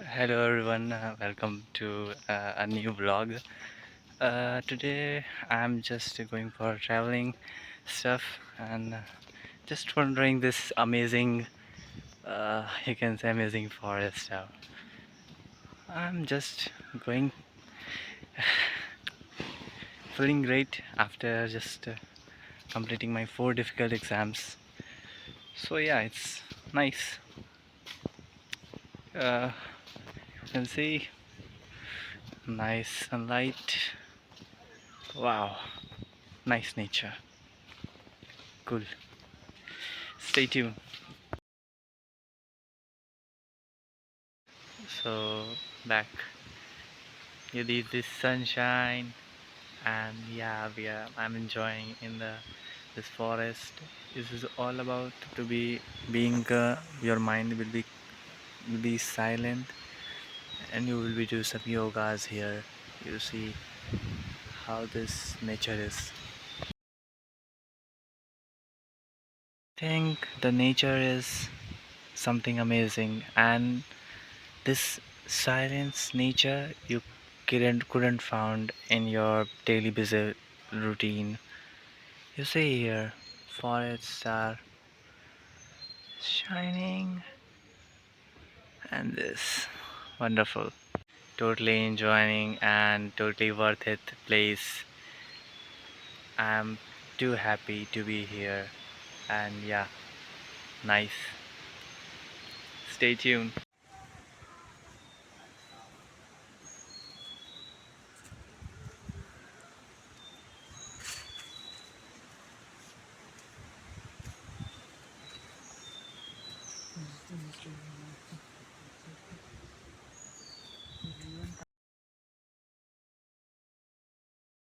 Hello everyone, welcome to a new vlog. Today I'm just going for traveling stuff and just wondering this amazing, you can say amazing forest. I'm just going, feeling great after just completing my 4 difficult exams. So yeah, it's nice. You can see nice sunlight. Wow, nice nature. Cool. Stay tuned. So back, you need this sunshine, and yeah, I'm enjoying in the this forest. This is all about to be being your mind will be silent, and you will be do some yogas here. You see how this nature is. Think the nature is something amazing, and this silence nature you couldn't found in your daily busy routine. You see here, forests are shining, and this wonderful. Totally enjoying and totally worth it place. I'm too happy to be here, and yeah, nice. Stay tuned.